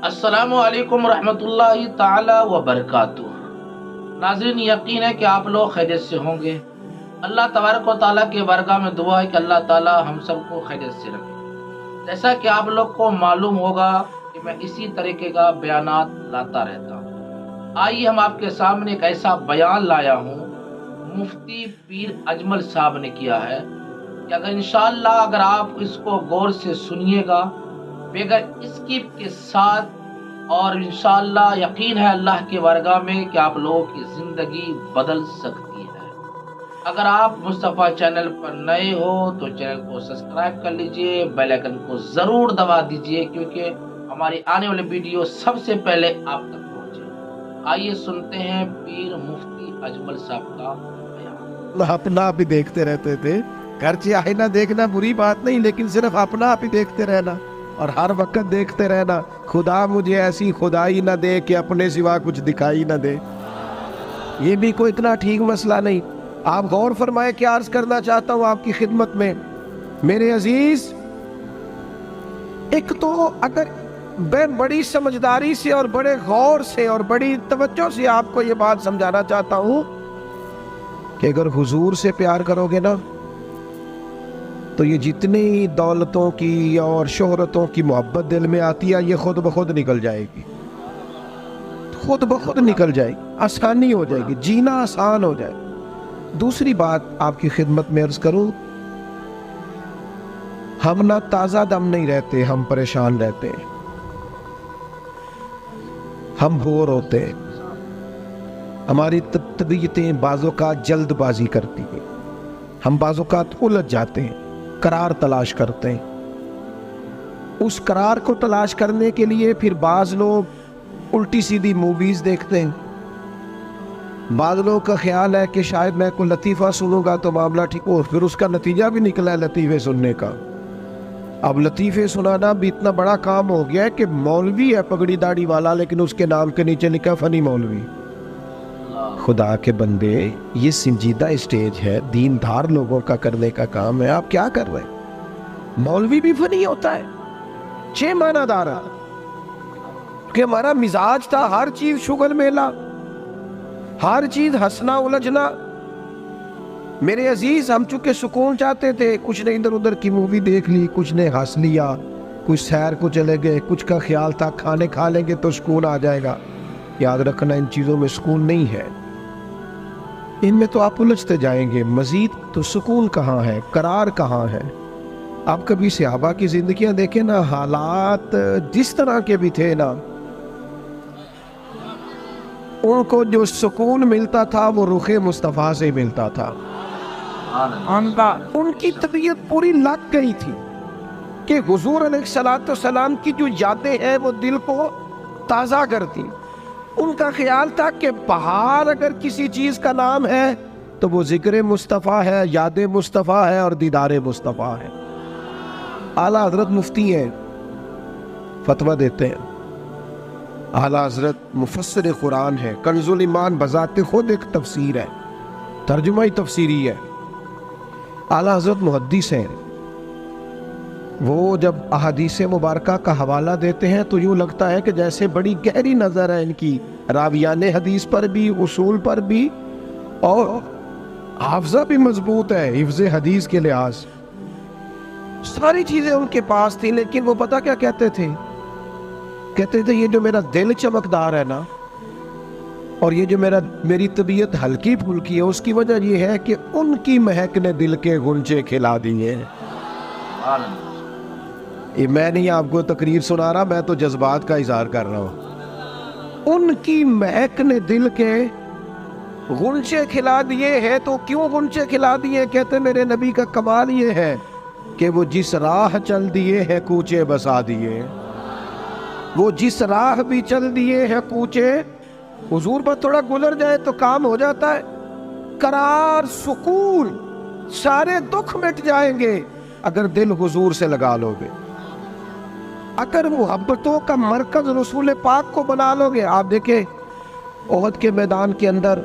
السلام علیکم ورحمۃ تعالی وبرکاتہ۔ ناظرین، یقین ہے کہ آپ لوگ خیریت سے ہوں گے۔ اللہ تبارک و تعالیٰ کے بارگاہ میں دعا ہے کہ اللہ تعالیٰ ہم سب کو خیریت سے رکھے۔ جیسا کہ آپ لوگ کو معلوم ہوگا کہ میں اسی طریقے کا بیانات لاتا رہتا ہوں۔ آئیے ہم آپ کے سامنے ایک ایسا بیان لایا ہوں، مفتی پیر اجمل صاحب نے کیا ہے کہ انشاءاللہ اگر آپ اس کو غور سے سنیے گا بغیر اسکپ کے ساتھ، اور انشاءاللہ یقین ہے اللہ کے بارگاہ میں کہ آپ لوگوں کی زندگی بدل سکتی ہے۔ اگر آپ مصطفیٰ چینل پر نئے ہو تو چینل کو سبسکرائب کر لیجئے، بیل آئیکن کو ضرور دبا دیجئے کیونکہ ہماری آنے والی ویڈیو سب سے پہلے آپ تک پہنچے۔ آئیے سنتے ہیں پیر مفتی اجمل صاحب کا بیان۔ اپنا آپ ہی دیکھتے رہتے تھے، گھر چاہے نہ دیکھنا بری بات نہیں، لیکن صرف اپنا آپ ہی دیکھتے رہنا اور ہر وقت دیکھتے رہنا خدا مجھے ایسی خدائی نہ دے کہ اپنے سوا کچھ دکھائی نہ دے۔ یہ بھی کوئی اتنا ٹھیک مسئلہ نہیں۔ آپ غور فرمائے، کیا عرض کرنا چاہتا ہوں آپ کی خدمت میں میرے عزیز۔ ایک تو اگر میں بڑی سمجھداری سے اور بڑے غور سے اور بڑی توجہ سے آپ کو یہ بات سمجھانا چاہتا ہوں کہ اگر حضور سے پیار کرو گے نا تو یہ جتنی دولتوں کی اور شہرتوں کی محبت دل میں آتی ہے یہ خود بخود نکل جائے گی، خود بخود نکل جائے گی، آسانی ہو جائے گی، جینا آسان ہو جائے گی۔ دوسری بات آپ کی خدمت میں عرض کروں، ہم نہ تازہ دم نہیں رہتے، ہم پریشان رہتے ہیں، ہم بور ہوتے ہیں، ہماری طبیعتیں بعض اوقات جلد بازی کرتی ہیں، ہم بعض اوقات الجھ جاتے ہیں، قرار تلاش کرتے ہیں۔ اس قرار کو تلاش کرنے کے لیے پھر بعض لوگ الٹی سیدھی موویز دیکھتے ہیں، بعض لوگوں کا خیال ہے کہ شاید میں کوئی لطیفہ سنوں گا تو معاملہ ٹھیک ہو، پھر اس کا نتیجہ بھی نکلا ہے لطیفے سننے کا۔ اب لطیفے سنانا بھی اتنا بڑا کام ہو گیا ہے کہ مولوی ہے پگڑی داڑھی والا لیکن اس کے نام کے نیچے لکھا فنی مولوی۔ خدا کے بندے، یہ سنجیدہ اسٹیج ہے، دیندار لوگوں کا کرنے کا کام ہے، آپ کیا کر رہے ہیں؟ مولوی بھی فنی ہوتا ہے، 6 معنی دارا کہ ہمارا مزاج تھا ہر چیز شغل میلہ، ہر چیز ہنسنا الجھنا۔ میرے عزیز، ہم چونکہ سکون چاہتے تھے، کچھ نے ادھر ادھر کی مووی دیکھ لی، کچھ نے ہنس لیا، کچھ سیر کو چلے گئے، کچھ کا خیال تھا کھانے کھا لیں گے تو سکون آ جائے گا۔ یاد رکھنا ان چیزوں میں سکون نہیں ہے، ان میں تو آپ الجھتے جائیں گے، مزید تو سکون کہاں ہے، قرار کہاں ہے؟ آپ کبھی صحابہ کی زندگیاں دیکھیں نا، حالات جس طرح کے بھی تھے نا، ان کو جو سکون ملتا تھا وہ رخ مصطفیٰ سے ملتا تھا۔ ان کی طبیعت پوری لگ گئی تھی کہ حضور علیہ السلام کی جو یادیں ہیں وہ دل کو تازہ کرتی۔ ان کا خیال تھا کہ بہار اگر کسی چیز کا نام ہے تو وہ ذکر مصطفیٰ ہے، یاد مصطفیٰ ہے اور دیدار مصطفیٰ ہے۔ اعلیٰ حضرت مفتی ہیں، فتویٰ دیتے ہیں، اعلیٰ حضرت مفسر قرآن ہے، کنز الایمان بذات خود ایک تفسیر ہے، ترجمہ ہی تفسیری ہے۔ اعلیٰ حضرت محدث ہیں، وہ جب احادیث مبارکہ کا حوالہ دیتے ہیں تو یوں لگتا ہے کہ جیسے بڑی گہری نظر ہے ان کی، راویان حدیث پر بھی، اصول پر بھی، اور حافظہ بھی مضبوط ہے، حفظ حدیث کے لحاظ ساری چیزیں ان کے پاس تھی۔ لیکن وہ پتہ کیا کہتے تھے؟ کہتے تھے یہ جو میرا دل چمکدار ہے نا، اور یہ جو میری طبیعت ہلکی پھلکی ہے، اس کی وجہ یہ ہے کہ ان کی مہک نے دل کے غنچے کھلا دیے ہیں۔ یہ میں نہیں آپ کو تقریر سنا رہا، میں تو جذبات کا اظہار کر رہا ہوں۔ ان کی مہک نے دل کے غنچے کھلا دیے ہیں۔ تو کیوں غنچے کھلا دیے؟ کہتے میرے نبی کا کمال یہ ہے کہ وہ جس راہ چل دیے ہیں کوچے بسا دیے، وہ جس راہ بھی چل دیے ہیں کوچے، حضور پر تھوڑا گزر جائے تو کام ہو جاتا ہے، قرار، سکون، سارے دکھ مٹ جائیں گے اگر دل حضور سے لگا لو گے، اگر محبتوں کا مرکز رسول پاک کو بنا لو گے۔ آپ دیکھیں احد کے میدان کے اندر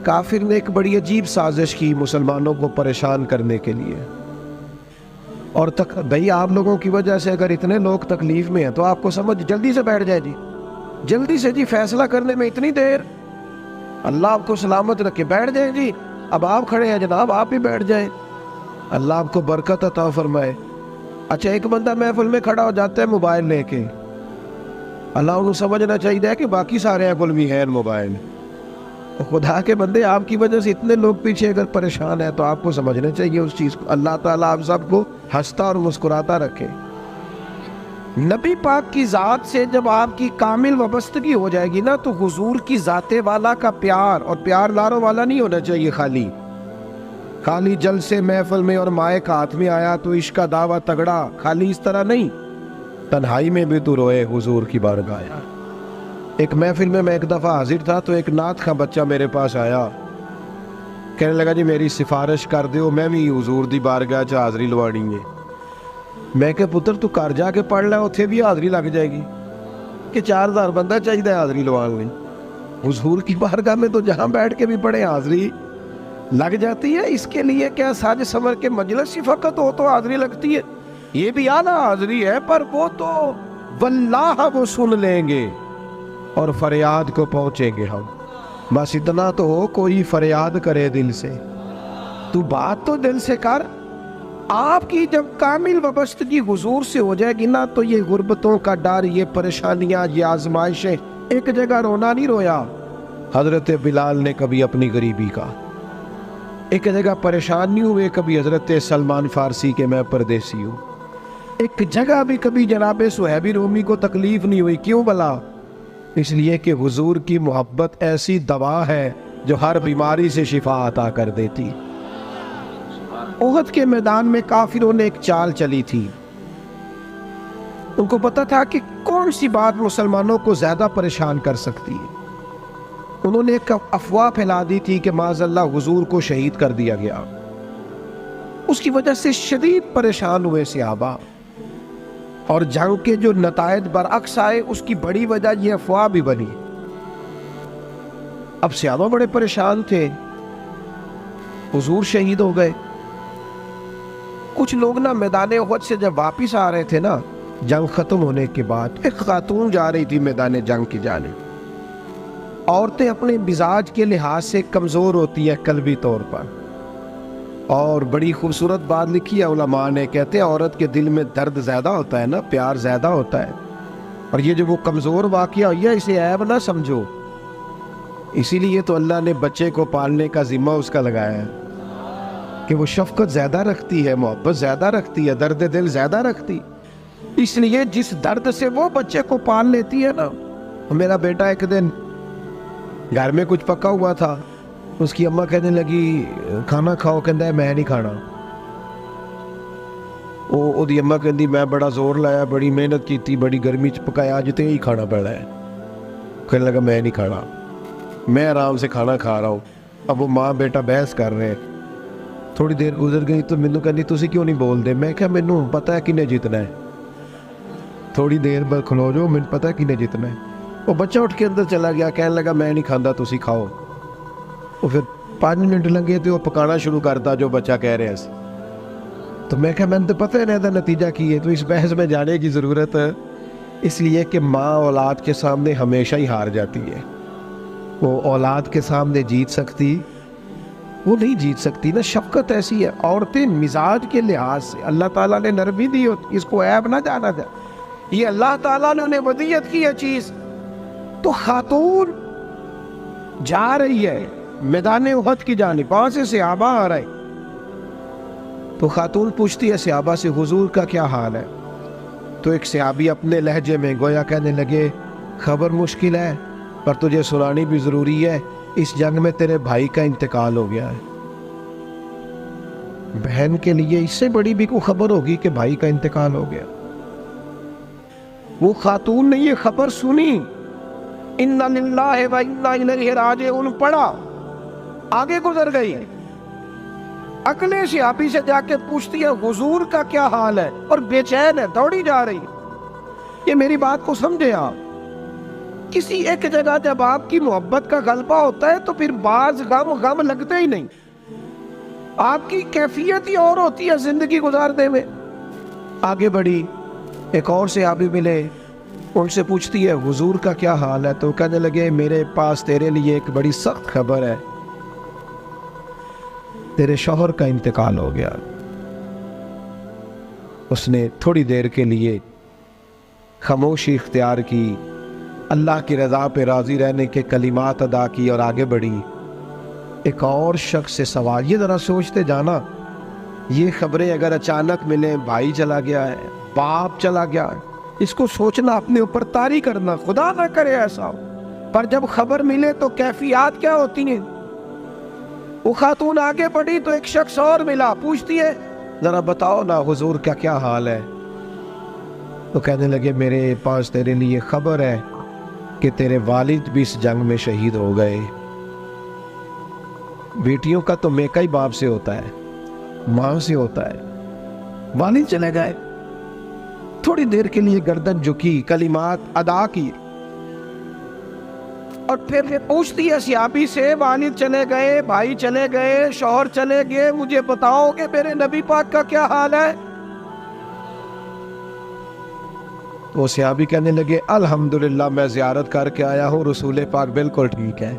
کافر نے ایک بڑی عجیب سازش کی مسلمانوں کو پریشان کرنے کے لیے۔ اور بھائی آپ لوگوں کی وجہ سے اگر اتنے لوگ تکلیف میں ہیں تو آپ کو سمجھ جلدی سے بیٹھ جائے جی، جلدی سے جی، فیصلہ کرنے میں اتنی دیر، اللہ آپ کو سلامت رکھے، بیٹھ جائیں جی، اب آپ کھڑے ہیں جناب، آپ بھی بیٹھ جائیں، اللہ آپ کو برکت عطا فرمائے۔ اچھا ایک بندہ محفل میں کھڑا ہو جاتا ہے موبائل لے کے، اللہ کو سمجھنا چاہیے کہ باقی سارے ایپل بھی ہیں موبائل، خدا کے بندے آپ کی وجہ سے اتنے لوگ پیچھے اگر پریشان ہیں تو آپ کو سمجھنا چاہیے اس چیز کو۔ اللہ تعالیٰ آپ سب کو ہنستا اور مسکراتا رکھے۔ نبی پاک کی ذات سے جب آپ کی کامل وابستگی ہو جائے گی نا تو حضور کی ذات والا کا پیار، اور پیار لاروں والا نہیں ہونا چاہیے، خالی جل سے محفل میں اور مائک ہاتھ میں آیا تو عشق کا دعویٰ تگڑا، خالی اس طرح نہیں، تنہائی میں بھی تو روئے حضور کی بارگاہ۔ ایک محفل میں ایک دفعہ حاضر تھا تو ایک نعت خواں بچہ میرے پاس آیا، کہنے لگا جی میری سفارش کر دیو، میں بھی حضور دی بارگاہ چ حاضری لوانی ہے۔ میں کہ پتر تو گھر جا کے پڑھ لے، اتھے بھی حاضری لگ جائے گی، کہ 4000 بندہ چاہیے حاضری لوان لی، حضور کی بارگاہ میں تو جہاں بیٹھ کے بھی پڑھے حاضری لگ جاتی ہے۔ اس کے لیے کیا ساج سمر کے مجلس ہی فقط ہو تو حاضری لگتی ہے؟ یہ بھی اعلیٰ حاضری ہے، پر وہ تو واللہ وہ سن لیں گے اور فریاد کو پہنچیں گے ہم۔ بس اتنا تو ہو، کوئی فریاد کرے دل سے، تو بات تو دل سے کر۔ آپ کی جب کامل وابستگی حضور سے ہو جائے گی نا تو یہ غربتوں کا ڈر، یہ پریشانیاں، یہ آزمائشیں، ایک جگہ رونا نہیں رویا حضرت بلال نے کبھی اپنی غریبی کا، ایک جگہ پریشان نہیں ہوئے کبھی حضرت سلمان فارسی کے میں پردیسی ہوں، ایک جگہ بھی کبھی جناب صہیب رومی کو تکلیف نہیں ہوئی۔ کیوں بلا؟ اس لیے کہ حضور کی محبت ایسی دوا ہے جو ہر بیماری سے شفا عطا کر دیتی۔ احد کے میدان میں کافروں نے ایک چال چلی تھی، ان کو پتا تھا کہ کون سی بات مسلمانوں کو زیادہ پریشان کر سکتی ہے۔ انہوں نے ایک افواہ پھیلا دی تھی کہ معاذ اللہ حضور کو شہید کر دیا گیا، اس کی وجہ سے شدید پریشان ہوئے صحابہ، اور جنگ کے جو نتائج برعکس آئے اس کی بڑی وجہ یہ افواہ بھی بنی۔ اب صحابہ بڑے پریشان تھے، حضور شہید ہو گئے۔ کچھ لوگ نا میدان احد سے جب واپس آ رہے تھے نا جنگ ختم ہونے کے بعد، ایک خاتون جا رہی تھی میدان جنگ کی جانب۔ عورتیں اپنے مزاج کے لحاظ سے کمزور ہوتی ہیں قلبی طور پر، اور بڑی خوبصورت بات لکھی ہے علماء نے، کہتے ہیں عورت کے دل میں درد زیادہ ہوتا ہے نا، پیار زیادہ ہوتا ہے، اور یہ جو وہ کمزور واقعہ ہوئی ہے اسے عیب نہ سمجھو۔ اسی لیے تو اللہ نے بچے کو پالنے کا ذمہ اس کا لگایا ہے کہ وہ شفقت زیادہ رکھتی ہے، محبت زیادہ رکھتی ہے، درد دل زیادہ رکھتی، اس لیے جس درد سے وہ بچے کو پال لیتی ہے نا۔ میرا بیٹا ایک دن گھر میں کچھ پکا ہوا تھا، اس کی اماں کہنے لگی کھانا کھاؤ، کہندا ہے میں نہیں کھانا۔ وہ دی اماں کہندی میں بڑا زور لایا، بڑی محنت کیتی، بڑی گرمی چ پکایا، اج تے ہی کھانا پڑا ہے۔ کہنے لگا میں نہیں کھانا، میں آرام سے کھانا کھا رہا ہوں۔ اب وہ ماں بیٹا بحث کر رہے ہیں، تھوڑی دیر گزر گئی تو مینوں کہندی تسی کیوں نہیں بول دے؟ میں کہا مینوں پتہ ہے کنے جیتنا ہے، تھوڑی دیر بعد کھلو جاؤ، مینوں پتہ ہے کنے جیتنا ہے۔ وہ بچہ اٹھ کے اندر چلا گیا، کہنے لگا میں نہیں کھاندا، تسی کھاؤ۔ وہ پھر 5 منٹ لگے تو وہ پکانا شروع کرتا جو بچہ کہہ رہے ہیں، تو میں کہا میں تو پتہ ہے نا نتیجہ کی ہے، تو اس بحث میں جانے کی ضرورت ہے، اس لیے کہ ماں اولاد کے سامنے ہمیشہ ہی ہار جاتی ہے۔ وہ اولاد کے سامنے جیت سکتی، وہ نہیں جیت سکتی نا، شفقت ایسی ہے۔ عورتیں مزاج کے لحاظ سے اللہ تعالیٰ نے نرمی دی ہوتی، اس کو عیب نہ جانا جائے، یہ اللہ تعالیٰ نے انہیں ودیت کی ہے چیز۔ تو خاتون جا رہی ہے میدان احد کی جانب، وہاں سے صحابہ آ رہے، تو خاتون پوچھتی ہے صحابہ سے حضور کا کیا حال ہے؟ تو ایک صحابی اپنے لہجے میں گویا کہنے لگے خبر مشکل ہے پر تجھے سنانی بھی ضروری ہے، اس جنگ میں تیرے بھائی کا انتقال ہو گیا ہے۔ بہن کے لیے اس سے بڑی بھی کوئی خبر ہوگی کہ بھائی کا انتقال ہو گیا؟ وہ خاتون نے یہ خبر سنی، اِنَّا لِلَّهِ وَإِنَّا إِلَيْهِ رَاجِعُونَ پڑھا، آگے گزر گئی، اگلے صحابی سے جا کے پوچھتی ہے حضور کا کیا حال ہے، اور بے چین ہے، دوڑی جا رہی۔ یہ میری بات کو سمجھے آپ، کسی ایک جگہ جب آپ کی محبت کا غلبہ ہوتا ہے تو پھر بعض غم لگتے ہی نہیں، آپ کی کیفیت ہی اور ہوتی ہے زندگی گزارنے میں۔ آگے بڑھی، ایک اور صحابی ملے، ان سے پوچھتی ہے حضور کا کیا حال ہے؟ تو کہنے لگے میرے پاس تیرے لیے ایک بڑی سخت خبر ہے، تیرے شوہر کا انتقال ہو گیا۔ اس نے تھوڑی دیر کے لیے خاموشی اختیار کی، اللہ کی رضا پہ راضی رہنے کے کلمات ادا کی اور آگے بڑھی۔ ایک اور شخص سے سوال، یہ ذرا سوچتے جانا، یہ خبریں اگر اچانک ملیں، بھائی چلا گیا ہے، باپ چلا گیا ہے، اس کو سوچنا، اپنے اوپر طاری کرنا، خدا نہ کرے ایسا ہو، پر جب خبر ملے تو کیفیات کیا ہوتی ہیں۔ وہ خاتون آگے بڑھی تو ایک شخص اور ملا، پوچھتی ہے ذرا بتاؤ نا حضور کا کیا حال ہے؟ تو کہنے لگے میرے پاس تیرے لیے خبر ہے کہ تیرے والد بھی اس جنگ میں شہید ہو گئے۔ بیٹیوں کا تو میکا ہی باپ سے ہوتا ہے، ماں سے ہوتا ہے، والد چلے گئے۔ تھوڑی دیر کے لیے گردن جھکی، کلمات ادا کی، اور پھر پوچھتی ہے صحابی سے والد چلے گئے، بھائی چلے گئے، شوہر چلے گئے، مجھے بتاؤ کہ میرے نبی پاک کا کیا حال ہے؟ تو صحابی کہنے لگے الحمدللہ میں زیارت کر کے آیا ہوں، رسول پاک بالکل ٹھیک ہے۔